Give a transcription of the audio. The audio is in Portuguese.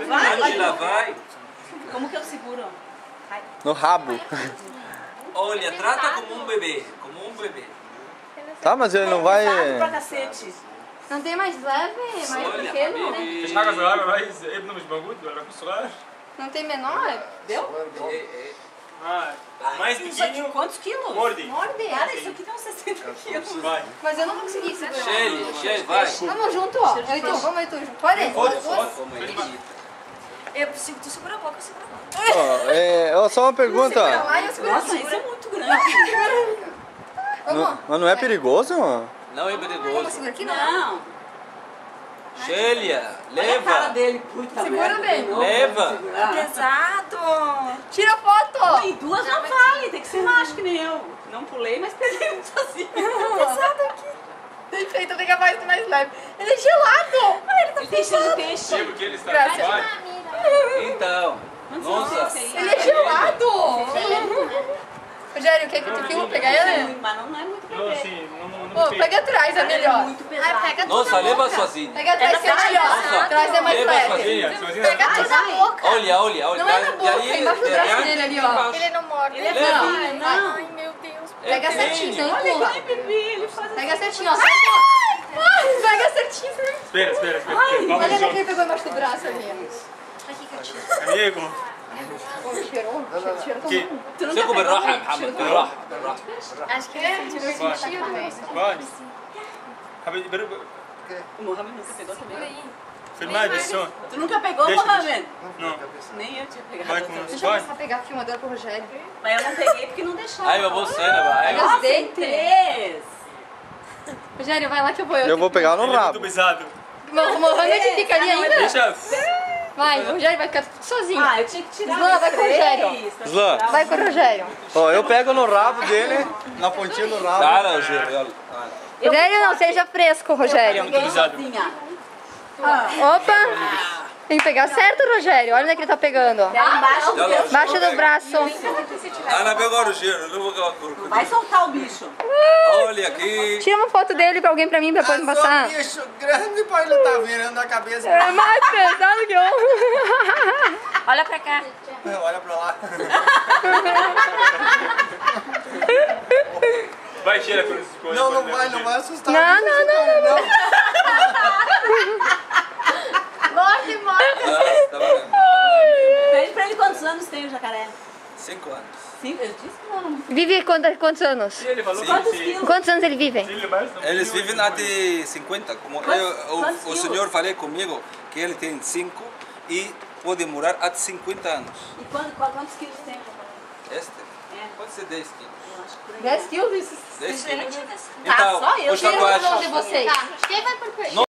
Angela, vai. Como que eu seguro? No rabo. Olha, trata como um bebê. Como um bebê. Tá, mas ele não vai... Pesado pra cacete. Não tem mais leve, mais Olha, pequeno? حبيبي. مفيش حاجة صغيرة يا ريس ابنه مش موجود ولا اخوه صغير؟ Não tem menor? Deu? Mais Isso aqui, pequenininho, quantos quilos? morde. Morde. Cara, isso aqui tem uns 60 quilos. Vai. Mas eu não vou conseguir segurar. Shelly, vai. Vamos junto, ó. Eu e tu, vamos eu e tu junto. Pode? Pode, Duas. Como é bonita. Tu segura a boca, eu seguro a boca. Ó, só uma pergunta. Lá e eu seguro Nossa, aqui. isso é muito grande. Vamos. Mas não é perigoso? Não é Vamos perigoso. segurar aqui, não? Não. Shelia, Olha a cara leva. dele, puta Segura merda. bem. Leva. Pesado. Tira foto. E duas não vale, tem que ser macho que nem eu. Não pulei, mas peguei sozinho. Pesado aqui. Perfeito, tem que mais leve. Ele é gelado. Ele tá fechando peixe. Sim, porque ele está Graças. vai. Então, nossa. Ele é gelado. Rogério, quer que tu filma? Pegar ele? Mas não é muito Não, bebê. assim, não Pô, pega atrás, é melhor. Muito pesado. Pega tudo Nossa, na leva boca. sozinho. Pega atrás que é melhor. Nossa. Atrás é mais Leva leve. sozinho. Sozinha. Pega tudo na boca. Olha. Não é na boca, é embaixo do braço dele ali, ó. Ele não morde. Ele é Leva. filho, não. Ai, meu Deus. É Pega pequeno. certinho, não Olha empurra. que nem bebê, ele faz Pega certinho, ó. Ai, pega certinho. Espera. Olha Vamos que ele junto. pegou embaixo do braço ali. Aqui que eu tiro. Amigo. Cheirou? Cheirou Que? Tu nunca Fica pegou بالراحة يا um محمد بالراحة بالراحة. Acho que ele sentiu também. Vai. حبيبي O Mohamed nunca pegou também. filmar a edição. Tu nunca pegou, Deixa, Mohamed? Não. Nem eu tinha pegado. Vai com essa. nós. Deixa eu Vai. começar a pegar a filmadora pro Rogério. Mas eu não peguei porque não deixava. Ai, mas você, né, vai. Olha os Nossa, dentes. três. Rogério, vai lá que eu vou. Eu vou pegar no Ele é muito rabo. pesado. Mohamed fica ali ainda. Deixa. Vai, o Rogério vai ficar sozinho. Ah, eu tinha que tirar Islã, os vai com o três Rogério. pra Islã. tirar Vai com o Rogério. Ó, eu pego no rabo dele, na pontinha do rabo. Cara, Gê, Rogério, não seja fresco, Rogério. Peguei pesado. sozinha. Opa! Tem que pegar certo, Rogério. Olha onde é que ele tá pegando. ó. Pega embaixo do teu. Embaixo do braço. Ana, pega agora o Gê, não vou aquela curva. Vai soltar o bicho. Olha aqui. Tira uma foto dele pra alguém pra mim, pra depois me passar. bicho grande pra ele tá virando a cabeça. É mais pesado que eu. Olha pra cá. Olha pra lá. Vai, cheira com essas coisas. Não vai assustar. Não. Morre. Ah, tá vendo? Pede pra ele quantos anos tem o jacaré. 5 anos. Sim, eu disse que não era muito. Vive quantos anos? Ele falou Quantos que quilos? Quantos anos ele vive? ele mais não. Eles vivem até 50. Como Quantos o quilos? senhor falou comigo que ele tem 5 e pode morar até 50 anos. E quantos quilos tem o jacaré? Este pode ser 10 quilos. Eu acho que por aí. 10 quilos? 10 quilos. Tá, Então, só eu. os tatuagens. de vocês. Quem vai por